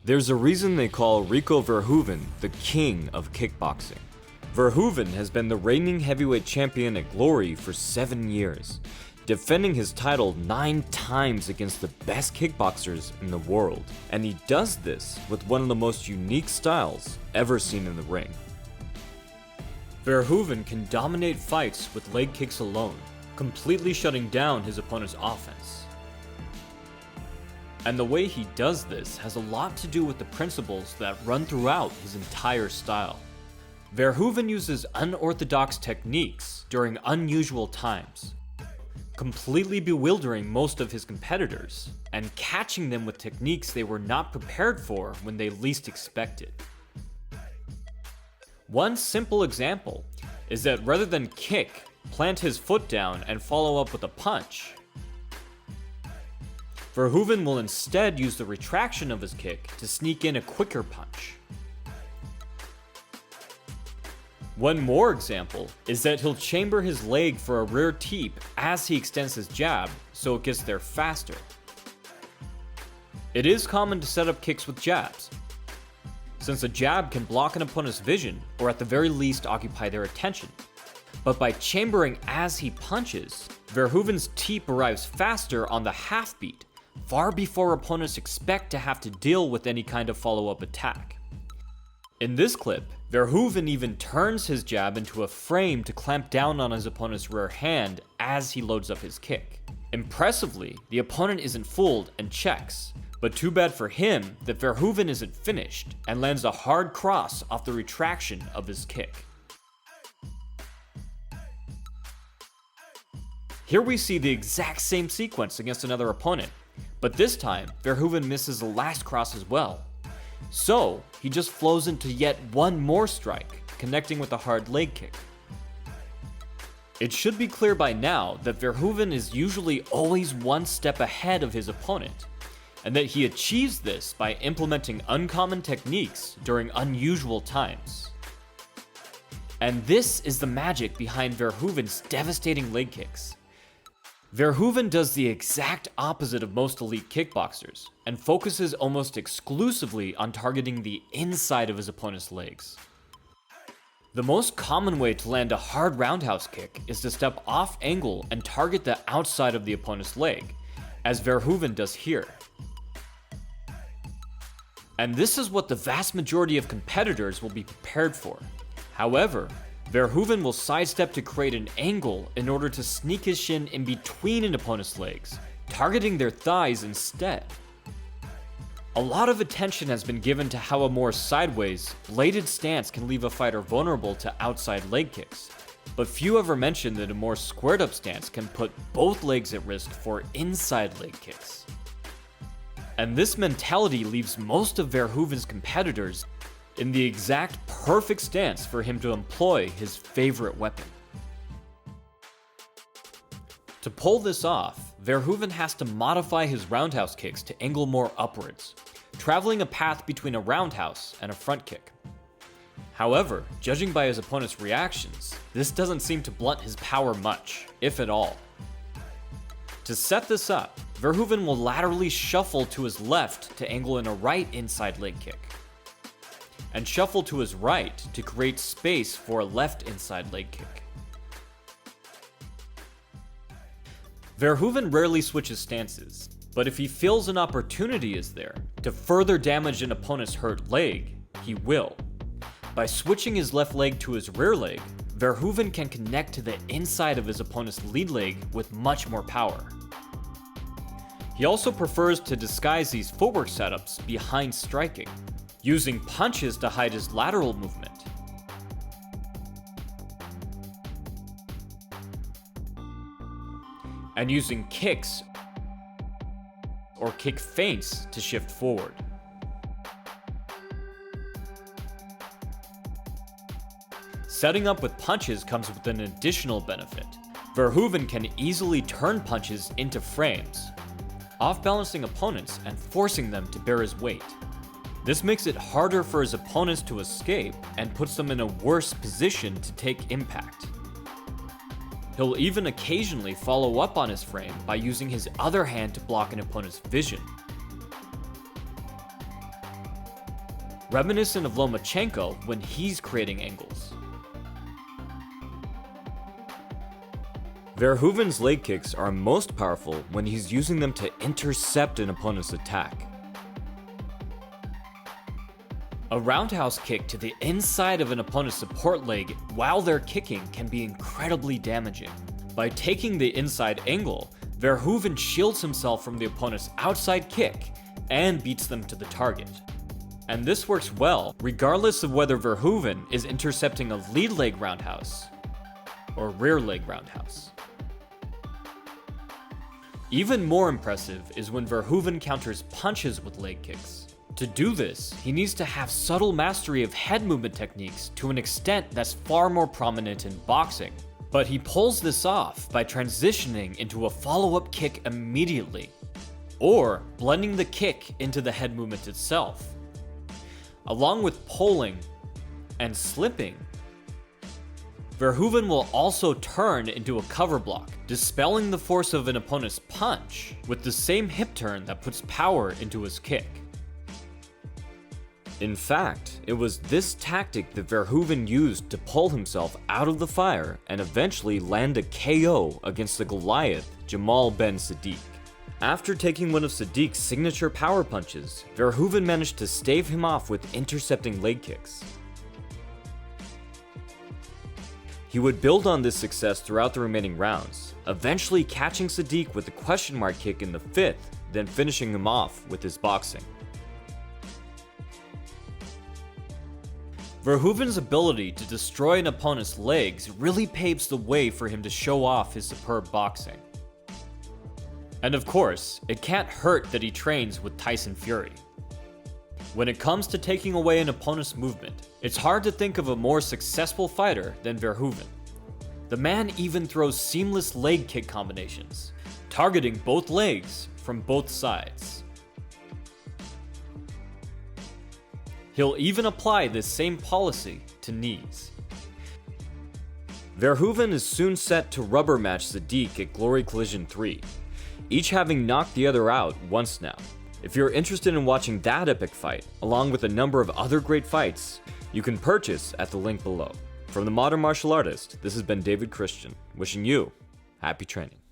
There's a reason they call Rico Verhoeven the king of kickboxing. Verhoeven has been the reigning heavyweight champion at Glory for 7 years, defending his title 9 times against the best kickboxers in the world. And he does this with one of the most unique styles ever seen in the ring. Verhoeven can dominate fights with leg kicks alone, completely shutting down his opponent's offense. And the way he does this has a lot to do with the principles that run throughout his entire style. Verhoeven uses unorthodox techniques during unusual times, completely bewildering most of his competitors, and catching them with techniques they were not prepared for when they least expected. One simple example is that rather than kick, plant his foot down, and follow up with a punch, Verhoeven will instead use the retraction of his kick to sneak in a quicker punch. One more example is that he'll chamber his leg for a rear teep as he extends his jab, so it gets there faster. It is common to set up kicks with jabs, since a jab can block an opponent's vision or at the very least occupy their attention. But by chambering as he punches, Verhoeven's teep arrives faster on the half beat, far before opponents expect to have to deal with any kind of follow-up attack. In this clip, Verhoeven even turns his jab into a frame to clamp down on his opponent's rear hand as he loads up his kick. Impressively, the opponent isn't fooled and checks, but too bad for him that Verhoeven isn't finished and lands a hard cross off the retraction of his kick. Here we see the exact same sequence against another opponent, but this time, Verhoeven misses the last cross as well. So, he just flows into yet one more strike, connecting with a hard leg kick. It should be clear by now that Verhoeven is usually always one step ahead of his opponent, and that he achieves this by implementing uncommon techniques during unusual times. And this is the magic behind Verhoeven's devastating leg kicks. Verhoeven does the exact opposite of most elite kickboxers, and focuses almost exclusively on targeting the inside of his opponent's legs. The most common way to land a hard roundhouse kick is to step off angle and target the outside of the opponent's leg, as Verhoeven does here. And this is what the vast majority of competitors will be prepared for. However, Verhoeven will sidestep to create an angle in order to sneak his shin in between an opponent's legs, targeting their thighs instead. A lot of attention has been given to how a more sideways, bladed stance can leave a fighter vulnerable to outside leg kicks, but few ever mention that a more squared up stance can put both legs at risk for inside leg kicks. And this mentality leaves most of Verhoeven's competitors in the exact perfect stance for him to employ his favorite weapon. To pull this off, Verhoeven has to modify his roundhouse kicks to angle more upwards, traveling a path between a roundhouse and a front kick. However, judging by his opponent's reactions, this doesn't seem to blunt his power much, if at all. To set this up, Verhoeven will laterally shuffle to his left to angle in a right inside leg kick, and shuffle to his right to create space for a left inside leg kick. Verhoeven rarely switches stances, but if he feels an opportunity is there to further damage an opponent's hurt leg, he will. By switching his left leg to his rear leg, Verhoeven can connect to the inside of his opponent's lead leg with much more power. He also prefers to disguise these footwork setups behind striking, using punches to hide his lateral movement, and using kicks or kick feints to shift forward. Setting up with punches comes with an additional benefit. Verhoeven can easily turn punches into frames, off-balancing opponents and forcing them to bear his weight. This makes it harder for his opponents to escape and puts them in a worse position to take impact. He'll even occasionally follow up on his frame by using his other hand to block an opponent's vision. reminiscent of Lomachenko when he's creating angles. Verhoeven's leg kicks are most powerful when he's using them to intercept an opponent's attack. A roundhouse kick to the inside of an opponent's support leg while they're kicking can be incredibly damaging. By taking the inside angle, Verhoeven shields himself from the opponent's outside kick and beats them to the target. And this works well regardless of whether Verhoeven is intercepting a lead leg roundhouse or rear leg roundhouse. Even more impressive is when Verhoeven counters punches with leg kicks. To do this, he needs to have subtle mastery of head movement techniques to an extent that's far more prominent in boxing. But he pulls this off by transitioning into a follow-up kick immediately, or blending the kick into the head movement itself. Along with pulling and slipping, Verhoeven will also turn into a cover block, dispelling the force of an opponent's punch with the same hip turn that puts power into his kick. In fact, it was this tactic that Verhoeven used to pull himself out of the fire and eventually land a KO against the Goliath, Jamal Ben Sadiq. After taking one of Sadiq's signature power punches, Verhoeven managed to stave him off with intercepting leg kicks. He would build on this success throughout the remaining rounds, eventually catching Sadiq with a question mark kick in the 5th, then finishing him off with his boxing. Verhoeven's ability to destroy an opponent's legs really paves the way for him to show off his superb boxing. And of course, it can't hurt that he trains with Tyson Fury. When it comes to taking away an opponent's movement, it's hard to think of a more successful fighter than Verhoeven. The man even throws seamless leg kick combinations, targeting both legs from both sides. He'll even apply this same policy to knees. Verhoeven is soon set to rubber match Sadiq at Glory Collision 3, each having knocked the other out once now. If you're interested in watching that epic fight, along with a number of other great fights, you can purchase at the link below. From the Modern Martial Artist, this has been David Christian, wishing you happy training.